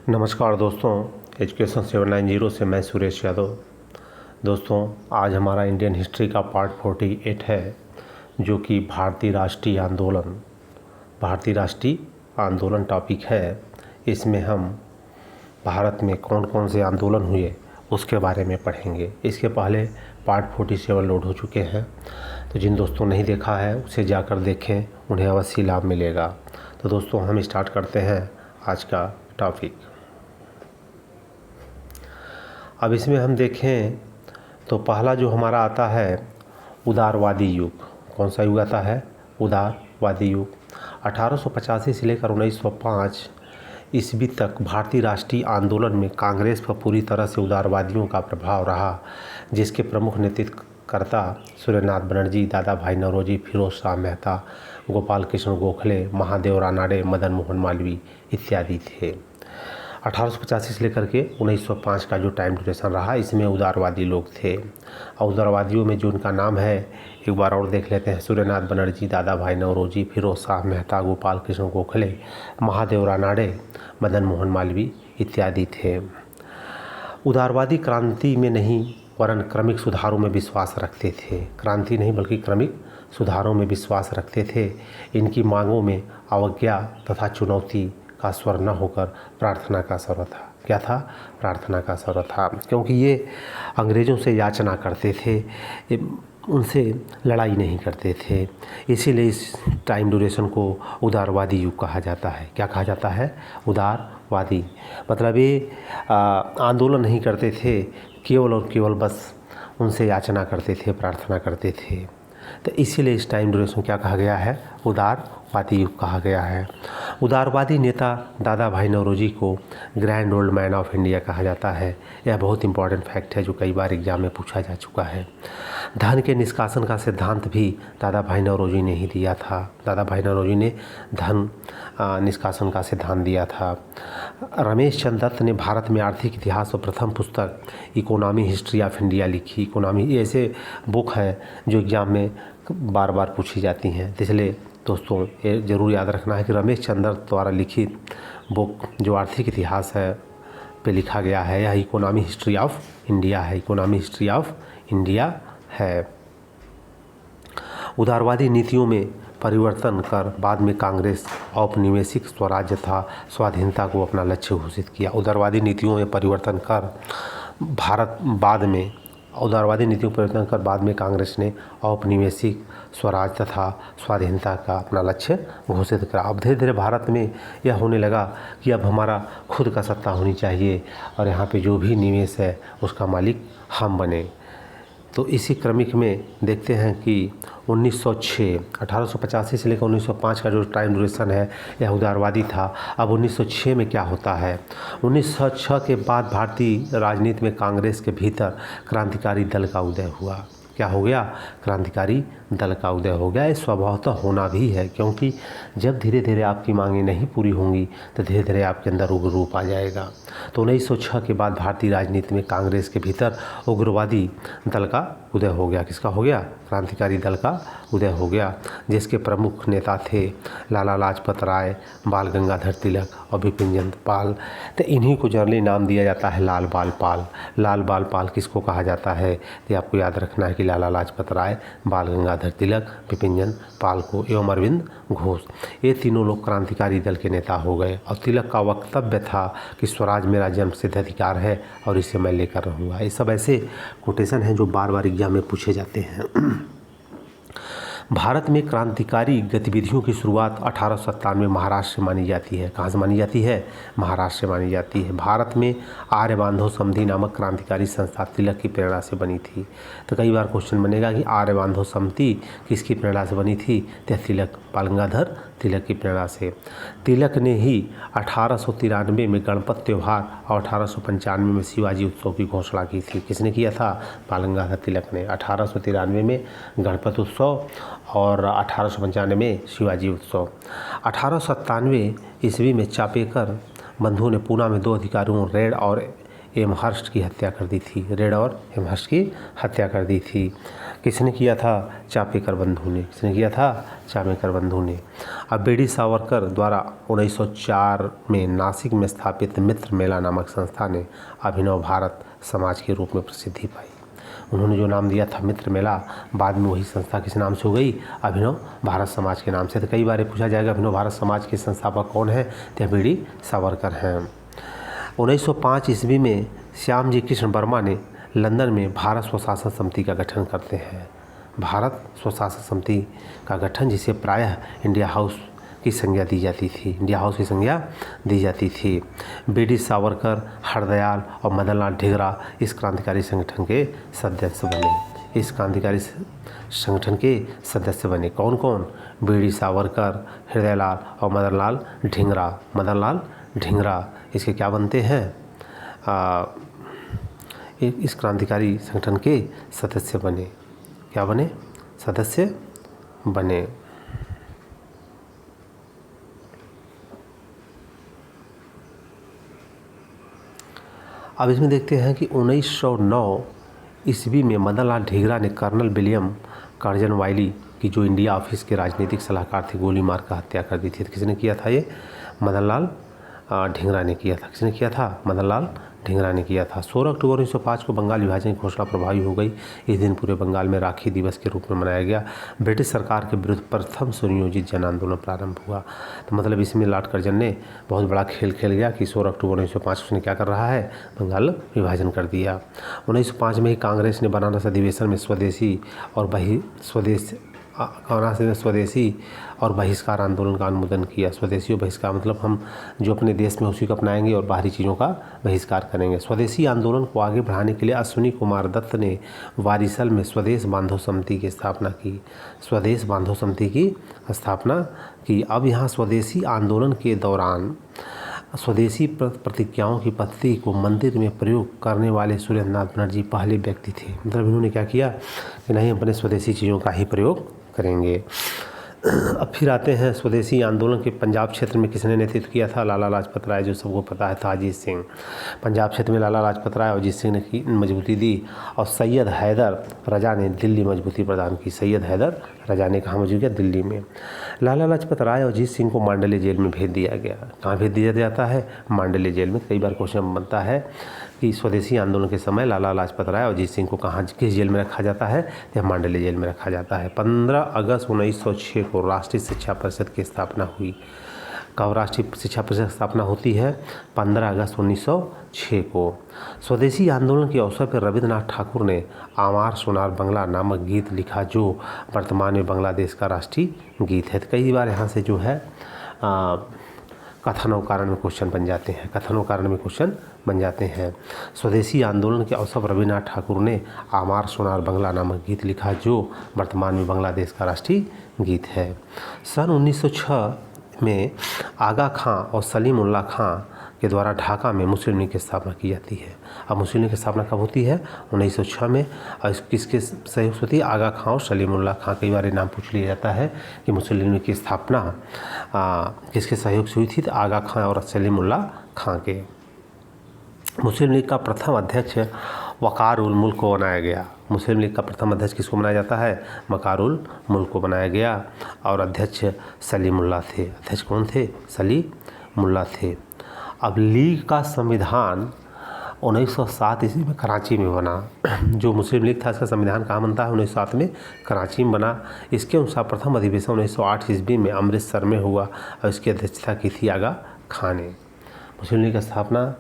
नमस्कार दोस्तों, एजुकेशन 790 से मैं सुरेश यादव। दोस्तों, आज हमारा इंडियन हिस्ट्री का पार्ट 48 है, जो कि भारतीय राष्ट्रीय आंदोलन टॉपिक है। इसमें हम भारत में कौन कौन से आंदोलन हुए उसके बारे में पढ़ेंगे। इसके पहले पार्ट 47 लोड हो चुके हैं, तो जिन दोस्तों ने नहीं देखा है उसे जाकर देखें, उन्हें अवश्य लाभ मिलेगा। तो दोस्तों, हम स्टार्ट करते हैं आज का टॉपिक। अब इसमें हम देखें तो पहला जो हमारा आता है उदारवादी युग। कौन सा युग आता है? उदारवादी युग। 1885 से लेकर 1905 ईस्वी तक भारतीय राष्ट्रीय आंदोलन में कांग्रेस पर पूरी तरह से उदारवादियों का प्रभाव रहा, जिसके प्रमुख नेतृत्वकर्ता सूर्यनाथ बनर्जी, दादा भाई नौरोजी, फिरोज शाह मेहता, गोपाल कृष्ण गोखले, महादेव रानाडे, मदन मोहन मालवीय इत्यादि थे। 1885 से लेकर के 1905 का जो टाइम ड्यूरेशन रहा, इसमें उदारवादी लोग थे। और उदारवादियों में जो उनका नाम है एक बार और देख लेते हैं। सूर्यनाथ बनर्जी, दादा भाई नौरोजी, फिरोज शाह मेहता, गोपाल कृष्ण गोखले, महादेव रानाडे, मदन मोहन मालवीय इत्यादि थे। उदारवादी क्रांति में नहीं वरन क्रमिक सुधारों में विश्वास रखते थे। क्रांति नहीं बल्कि क्रमिक सुधारों में विश्वास रखते थे। इनकी मांगों में अवज्ञा तथा चुनौती का स्वर न होकर प्रार्थना का स्वर था। क्या था? प्रार्थना का स्वर था, क्योंकि ये अंग्रेज़ों से याचना करते थे, उनसे लड़ाई नहीं करते थे। इसीलिए इस टाइम ड्यूरेशन को उदारवादी युग कहा जाता है। क्या कहा जाता है? उदारवादी। मतलब ये आंदोलन नहीं करते थे, केवल और केवल बस उनसे याचना करते थे, प्रार्थना करते थे। तो इसीलिए इस टाइम ड्यूरेशन क्या कहा गया है? उदारवादी युग कहा गया है। उदारवादी नेता दादा भाई नौरोजी को grand old man of India कहा जाता है। यह बहुत इंपॉर्टेंट फैक्ट है जो कई बार एग्जाम में पूछा जा चुका है। धन के निष्कासन का सिद्धांत भी दादा भाई नौरोजी ने ही दिया था। दादा भाई नौरोजी ने धन निष्कासन का सिद्धांत दिया था। रमेश चंद्र दत्त ने भारत में आर्थिक इतिहास और प्रथम पुस्तक इकोनॉमी हिस्ट्री ऑफ इंडिया लिखी। इकोनॉमी ऐसे बुक हैं जो एग्ज़ाम में बार बार पूछी जाती हैं। इसलिए दोस्तों, ये ज़रूर याद रखना है कि रमेश चंद्र द्वारा लिखित बुक जो आर्थिक इतिहास है पे लिखा गया है, यह इकोनॉमी हिस्ट्री ऑफ इंडिया है। इकोनॉमी हिस्ट्री ऑफ इंडिया है। उदारवादी नीतियों में परिवर्तन कर बाद में कांग्रेस औपनिवेशिक स्वराज्य तथा स्वाधीनता को अपना लक्ष्य घोषित किया। उदारवादी नीतियों में परिवर्तन कर बाद में कांग्रेस ने औपनिवेशिक स्वराज तथा स्वाधीनता का अपना लक्ष्य घोषित करा। अब धीरे धीरे भारत में यह होने लगा कि अब हमारा खुद का सत्ता होनी चाहिए और यहाँ पे जो भी निवेश है उसका मालिक हम बने। तो इसी क्रमिक में देखते हैं कि 1885 से लेकर 1905 का जो टाइम ड्यूरेशन है यह उदारवादी था। अब 1906 में क्या होता है? 1906 के बाद भारतीय राजनीति में कांग्रेस के भीतर क्रांतिकारी दल का उदय हुआ। क्या हो गया? क्रांतिकारी दल का उदय हो गया। ये स्वभावतः होना भी है, क्योंकि जब धीरे धीरे आपकी मांगें नहीं पूरी होंगी तो धीरे धीरे आपके अंदर उग्र रूप आ जाएगा। तो 1906 के बाद भारतीय राजनीति में कांग्रेस के भीतर उग्रवादी दल का उदय हो गया। किसका हो गया? क्रांतिकारी दल का उदय हो गया, जिसके प्रमुख नेता थे लाला लाजपत राय, बाल गंगाधर तिलक और बिपिन चंद्र पाल। तो इन्हीं को जनरली नाम दिया जाता है लाल बाल पाल। लाल बाल पाल किसको कहा जाता है? तो आपको याद रखना है कि लाला लाजपत राय, बाल गंगाधर तिलक, बिपिन चंद्र पाल को एवं अरविंद घोष, ये तीनों लोग क्रांतिकारी दल के नेता हो गए। और तिलक का वक्तव्य था कि स्वराज मेरा जन्मसिद्ध अधिकार है और इसे मैं लेकर रहूँगा। ये सब ऐसे कोटेशन हैं जो बार बार एग्जाम में पूछे जाते हैं। भारत में क्रांतिकारी गतिविधियों की शुरुआत 1897 महाराष्ट्र से मानी जाती है। कहाँ से मानी जाती है? महाराष्ट्र से मानी जाती है। भारत में आर्य बांधव संधि नामक क्रांतिकारी संस्था तिलक की प्रेरणा से बनी थी। तो कई बार क्वेश्चन बनेगा कि आर्य बांधव संधि किसकी प्रेरणा से बनी थी? तो तिलक, बाल गंगाधर तिलक की प्रेरणा से। तिलक ने ही 1893 में गणपत त्यौहार और 1895 में शिवाजी उत्सव की घोषणा की थी। किसने किया था? बाल गंगाधर तिलक ने। 1893 में गणपत उत्सव और 1895 में शिवाजी उत्सव। 1897 ईस्वी में चापेकर बंधुओं ने पूना में 2 अधिकारियों रेड और एमहर्स्ट की हत्या कर दी थी। रेड और एमहर्स्ट की हत्या कर दी थी। किसने किया था? चापेकर बंधु ने। किसने किया था? चापेकर बंधु ने। अब बीडी सावरकर द्वारा 1904 में नासिक में स्थापित मित्र मेला नामक संस्था ने अभिनव भारत समाज के रूप में प्रसिद्धि पाई। उन्होंने जो नाम दिया था मित्र मेला, बाद में वही संस्था किस नाम से हो गई? अभिनव भारत समाज के नाम से। तो कई बार पूछा जाएगा अभिनव भारत समाज के संस्थापक कौन है? तो बीडी सावरकर हैं। 1905 ईस्वी में श्यामजी कृष्ण वर्मा ने लंदन में भारत स्वशासन समिति का गठन करते हैं। भारत स्वशासन समिति का गठन, जिसे प्रायः इंडिया हाउस की संज्ञा दी जाती थी। इंडिया हाउस की संज्ञा दी जाती थी। बीडी सावरकर, हरदयाल और मदनलाल ढींगरा इस क्रांतिकारी संगठन के सदस्य बने। इस क्रांतिकारी संगठन के सदस्य बने कौन कौन? बीडी सावरकर, हृदयलाल और मदनलाल ढींगरा। मदनलाल ढींगरा इसके क्या बनते हैं? इस क्रांतिकारी संगठन के सदस्य बने। क्या बने? सदस्य बने। अब इसमें देखते हैं कि 1909 ईस्वी में मदनलाल ढींगरा ने कर्नल विलियम कर्जनवाइली की, जो इंडिया ऑफिस के राजनीतिक सलाहकार थे, गोली मार कर हत्या कर दी थी। तो किसने किया था? ये मदनलाल ढींगरा ने किया था। किसने किया था? मदनलाल ढींगरा ने किया था। 16 अक्टूबर 1905 को बंगाल विभाजन की घोषणा प्रभावी हो गई। इस दिन पूरे बंगाल में राखी दिवस के रूप में मनाया गया। ब्रिटिश सरकार के विरुद्ध प्रथम सुनियोजित जन आंदोलन प्रारंभ हुआ। तो मतलब इसमें लॉर्ड कर्जन ने बहुत बड़ा खेल खेल गया कि 16 अक्टूबर 1905 उसने क्या कर रहा है? बंगाल विभाजन कर दिया। 1905 में ही कांग्रेस ने बनारस अधिवेशन में स्वदेशी और बहिष्कार आंदोलन का अनुमोदन किया। स्वदेशी और बहिष्कार मतलब हम जो अपने देश में उसी को अपनाएंगे और बाहरी चीज़ों का बहिष्कार करेंगे। स्वदेशी आंदोलन को आगे बढ़ाने के लिए अश्विनी कुमार दत्त ने वारिसल में स्वदेश बांधव समिति की स्थापना की। स्वदेश बांधव समिति की स्थापना की। अब यहाँ स्वदेशी आंदोलन के दौरान स्वदेशी प्रतिज्ञाओं की पद्धति को मंदिर में प्रयोग करने वाले सुरेंद्रनाथ बनर्जी पहले व्यक्ति थे। मतलब इन्होंने क्या किया कि नहीं, अपने स्वदेशी चीज़ों का ही प्रयोग करेंगे। अब फिर आते हैं स्वदेशी आंदोलन के पंजाब क्षेत्र में किसने नेतृत्व किया था? लाला लाजपत राय, जो सबको पता है था, अजीत सिंह। पंजाब क्षेत्र में लाला लाजपत राय और अजीत सिंह ने मजबूती दी। और सैयद हैदर रजा ने दिल्ली मजबूती प्रदान की। सैयद हैदर रजा ने कहाँ मौजूद किया? दिल्ली में। लाला लाजपत राय और अजीत सिंह को मांडले जेल में भेज दिया गया। कहाँ भेज दिया जाता है? मांडले जेल में। कई बार क्वेश्चन बनता है कि स्वदेशी आंदोलन के समय लाला लाजपत राय और अजीत सिंह को कहाँ, किस जेल में रखा जाता है? तो मांडले जेल में रखा जाता है। 15 अगस्त 1906 को राष्ट्रीय शिक्षा परिषद की स्थापना हुई। कब राष्ट्रीय शिक्षा परिषद की स्थापना होती है? 15 अगस्त 1906 को। स्वदेशी आंदोलन के अवसर पर रविन्द्रनाथ ठाकुर ने आमार सोनार बंगला नामक गीत लिखा, जो वर्तमान में बांग्लादेश का राष्ट्रीय गीत है। तो कई बार यहाँ से जो है कथन और कारण में क्वेश्चन बन जाते हैं। कथन और कारण में क्वेश्चन बन जाते हैं। स्वदेशी आंदोलन के अवसर पर रविन्द्रनाथ ठाकुर ने आमार सोनार बंगला नामक गीत लिखा, जो वर्तमान में बांग्लादेश का राष्ट्रीय गीत है। सन 1906 में आगा खां और सलीम उल्लाह खां के द्वारा ढाका में मुस्लिम लीग की स्थापना की जाती है। अब मुस्लिम लीग की स्थापना कब होती है? 1906 में। और किसके सहयोग से होती है? आगा खां और सलीम उल्लाह खां। कई बार नाम पूछ लिया जाता है कि मुस्लिम लीग की स्थापना किसके सहयोग से हुई थी? तो आगा खां और सलीम उल्लाह खां के। मुस्लिम लीग का प्रथम अध्यक्ष वकार उल मुल्क को बनाया गया। मुस्लिम लीग का प्रथम अध्यक्ष किसको बनाया जाता है? वकार उल मुल्क को बनाया गया। और अध्यक्ष सलीमुल्लाह थे। अध्यक्ष कौन थे? सलीमुल्लाह थे। अब लीग का संविधान 1907 ईस्वी में कराची में बना। जो मुस्लिम लीग था, इसका संविधान कहाँ बनता है? 1907 में कराची में बना। इसके अनुसार प्रथम अधिवेशन 1908 ईस्वी में अमृतसर में हुआ और इसकी अध्यक्षता की थी आगा खां ने। मुस्लिम लीग की स्थापना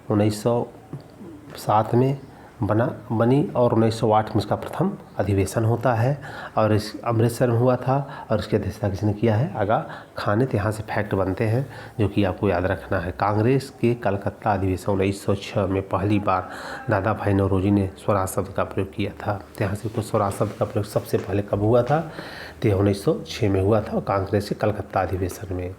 1907 में बनी और 1908 में इसका प्रथम अधिवेशन होता है और इस अमृतसर में हुआ था और इसकी अध्यक्षता किसने किया है? आगा खां ने। तो यहाँ से फैक्ट बनते हैं जो कि आपको याद रखना है। कांग्रेस के कलकत्ता अधिवेशन 1906 में पहली बार दादा भाई नौरोजी ने स्वराज शब्द का प्रयोग किया था। तो यहाँ से कुछ स्वराज शब्द का प्रयोग सबसे पहले कब हुआ था? तो 1906 में हुआ था और कांग्रेस के कलकत्ता अधिवेशन में।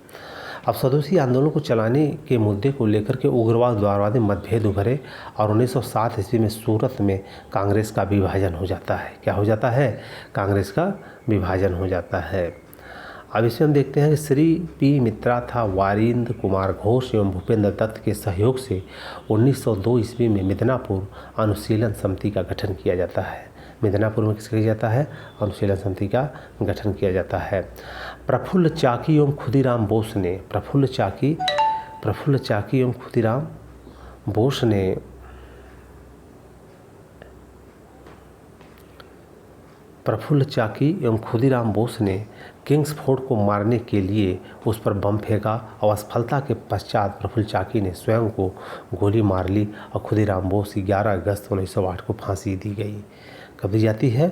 अब स्वदेशी आंदोलन को चलाने के मुद्दे को लेकर के उग्रवाद उदारवादी मतभेद उभरे और 1907 ईस्वी में सूरत में कांग्रेस का विभाजन हो जाता है। क्या हो जाता है? कांग्रेस का विभाजन हो जाता है। अब इसमें हम देखते हैं कि श्री पी मित्रा था वारिंद्र कुमार घोष एवं भूपेंद्र दत्त के सहयोग से 1902 ईस्वी में मिदनापुर अनुशीलन समिति का गठन किया जाता है। मिदनापुर में किसका किया जाता है? अनुशीलन समिति का गठन किया जाता है। प्रफुल्ल चाकी एवं खुदीराम बोस ने प्रफुल्ल चाकी एवं खुदीराम बोस ने किंग्सफोर्ड को मारने के लिए उस पर बम फेंका और असफलता के पश्चात प्रफुल्ल चाकी ने स्वयं को गोली मार ली और खुदीराम बोस 11 अगस्त 1908 को फांसी दी गई। कब दी जाती है?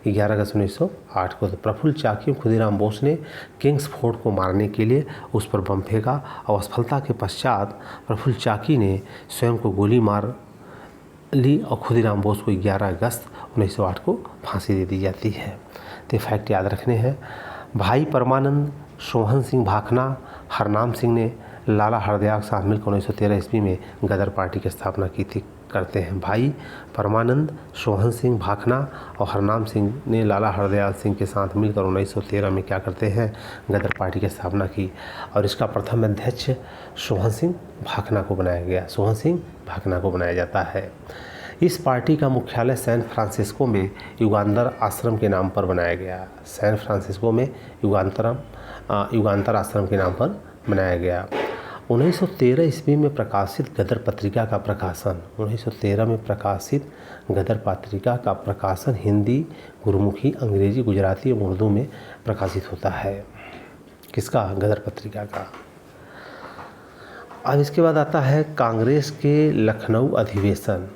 11 अगस्त 1908 को। तो प्रफुल्ल चाकी और खुदीराम बोस ने किंग्सफोर्ड को मारने के लिए उस पर बम फेंका और असफलता के पश्चात प्रफुल्ल चाकी ने स्वयं को गोली मार ली और खुदीराम बोस को 11 अगस्त 1908 को फांसी दे दी जाती है। तो फैक्ट याद रखने हैं। भाई परमानंद, सोहन सिंह भाखना, हरनाम सिंह ने लाला हरदयाल के साथ मिलकर 1913 ईस्वी में गदर पार्टी की स्थापना की थी। करते हैं भाई परमानंद, सोहन सिंह भाखना और हरनाम सिंह ने लाला हरदयाल सिंह के साथ मिलकर 1913 में क्या करते हैं? गदर पार्टी की स्थापना की और इसका प्रथम अध्यक्ष सोहन सिंह भाखना को बनाया जाता है। इस पार्टी का मुख्यालय सैन फ्रांसिस्को में युगांतर आश्रम के नाम पर बनाया गया। सैन फ्रांसिस्को में युगांतर आश्रम के नाम पर बनाया गया। 1913 ईस्वी में प्रकाशित गदर पत्रिका का प्रकाशन 1913 में प्रकाशित गदर पत्रिका का प्रकाशन हिंदी, गुरुमुखी, अंग्रेजी, गुजराती और उर्दू में प्रकाशित होता है। किसका? गदर पत्रिका का। अब इसके बाद आता है कांग्रेस के लखनऊ अधिवेशन,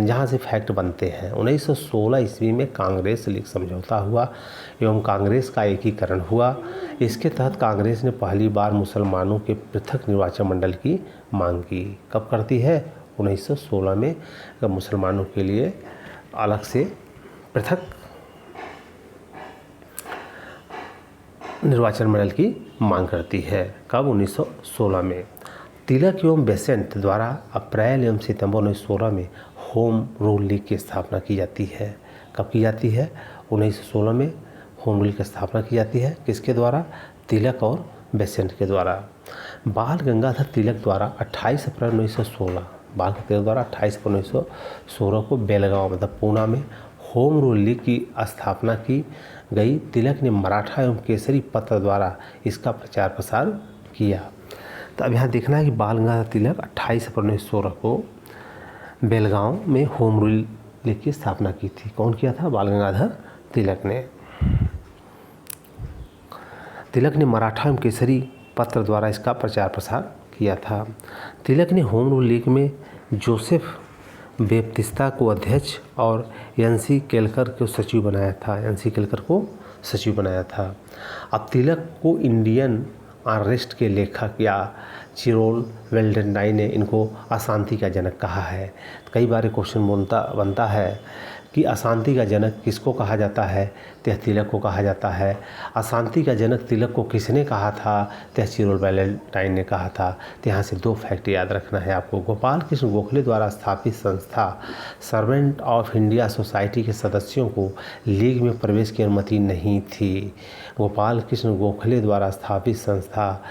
जहाँ से फैक्ट बनते हैं। 1916 ईस्वी में कांग्रेस लीग समझौता हुआ एवं कांग्रेस का एकीकरण हुआ। इसके तहत कांग्रेस ने पहली बार मुसलमानों के पृथक निर्वाचन मंडल की मांग की। कब करती है? 1916 में मुसलमानों के लिए अलग से पृथक निर्वाचन मंडल की मांग करती है। कब? 1916 में। तिलक एवं बेसेंट द्वारा अप्रैल एवं सितंबर 1916 में होम रूल लीग की स्थापना की जाती है। कब की जाती है? 1916 में होम रूल की स्थापना की जाती है। किसके द्वारा? तिलक और बेसेंट के द्वारा। बाल गंगाधर तिलक द्वारा 28 अप्रैल 1916 को बेलगांव मतलब पूना में होम रूल लीग की स्थापना की गई। तिलक ने मराठा एवं केसरी पत्र द्वारा इसका प्रचार प्रसार किया। तो अब यहाँ देखना है कि बाल गंगाधर तिलक 28 अप्रैल 1916 को बेलगांव में होम रूल लीग की स्थापना की थी। कौन किया था? बाल गंगाधर तिलक ने। तिलक ने मराठा एवं केसरी पत्र द्वारा इसका प्रचार प्रसार किया था। तिलक ने होम रूल लीग में जोसेफ बेप्तिस्ता को अध्यक्ष और एन.सी. केलकर को सचिव बनाया था। अब तिलक को इंडियन अनरेस्ट के लेखक या चिरोल वेल्डेनटाइन ने इनको अशांति का जनक कहा है। कई बार क्वेश्चन बनता है कि अशांति का जनक किसको कहा जाता है? तो तिलक को कहा जाता है। अशांति का जनक तिलक को किसने कहा था? तो चिरोल वेल्डेनटाइन ने कहा था। तो यहाँ से 2 फैक्ट याद रखना है आपको। गोपाल कृष्ण गोखले द्वारा स्थापित संस्था सर्वेंट ऑफ इंडिया सोसाइटी के सदस्यों को लीग में प्रवेश की अनुमति नहीं थी। गोपाल कृष्ण गोखले द्वारा स्थापित संस्था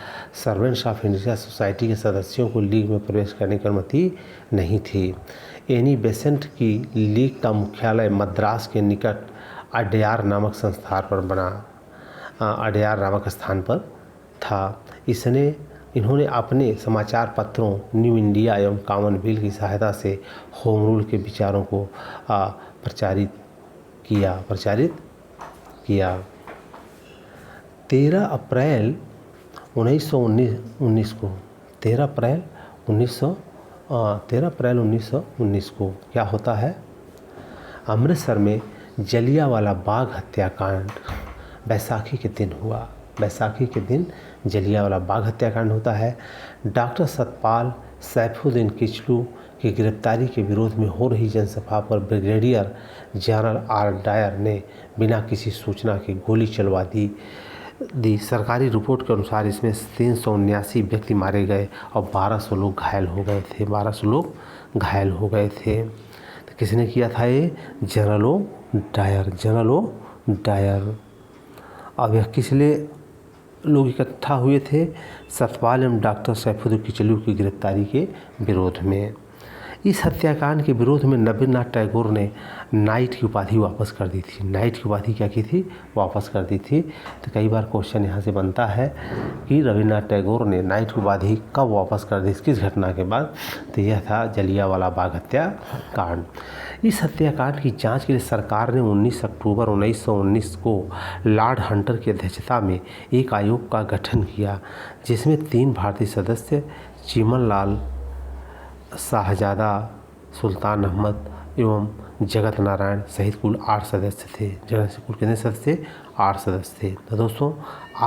सर्वेंट्स ऑफ इंडिया सोसाइटी के सदस्यों को लीग में प्रवेश करने की अनुमति नहीं थी। एनी बेसेंट की लीग का मुख्यालय मद्रास के निकट अडयार नामक स्थान पर था। इन्होंने अपने समाचार पत्रों न्यू इंडिया एवं कॉमनवेल्थ की सहायता से होम रूल के विचारों को प्रचारित किया। 13 अप्रैल 1919 को क्या होता है? अमृतसर में जलियांवाला बाग हत्याकांड बैसाखी के दिन हुआ। बैसाखी के दिन जलियांवाला बाग हत्याकांड होता है। डॉक्टर सतपाल सैफुद्दीन किचलू की गिरफ्तारी के विरोध में हो रही जनसभा पर ब्रिगेडियर जनरल आर डायर ने बिना किसी सूचना के गोली चलवा दी। सरकारी रिपोर्ट के अनुसार इसमें 379 व्यक्ति मारे गए और 1200 लोग घायल हो गए थे। तो किसने किया था ये? General O Dyer. अब यह किस लिए लोग इकट्ठा हुए थे? सतपाल एवं डॉक्टर सैफुद्दीन किचलू की गिरफ्तारी के विरोध में। इस हत्याकांड के विरोध में रविन्द्रनाथ टैगोर ने नाइट की उपाधि वापस कर दी थी। नाइट की उपाधि क्या की थी? वापस कर दी थी। तो कई बार क्वेश्चन यहाँ से बनता है कि रविन्द्रनाथ टैगोर ने नाइट की उपाधि कब वापस कर दी, किस घटना के बाद? तो यह था जलियांवाला बाग हत्याकांड। इस हत्याकांड की जांच के लिए सरकार ने 19 अक्टूबर 1919 को लॉर्ड हंटर की अध्यक्षता में एक आयोग का गठन किया, जिसमें 3 भारतीय सदस्य चिमन लाल, शाहजादा सुल्तान अहमद एवं जगत नारायण सहित कुल 8 सदस्य थे। कुल कितने सदस्य थे? 8 सदस्य थे। तो दोस्तों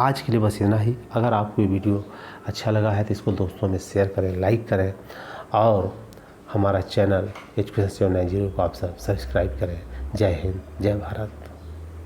आज के लिए बस इतना ही। अगर आपको ये वीडियो अच्छा लगा है तो इसको दोस्तों में शेयर करें, लाइक करें और हमारा चैनल Education 790 को आप सब सब्सक्राइब करें। जय हिंद, जय भारत।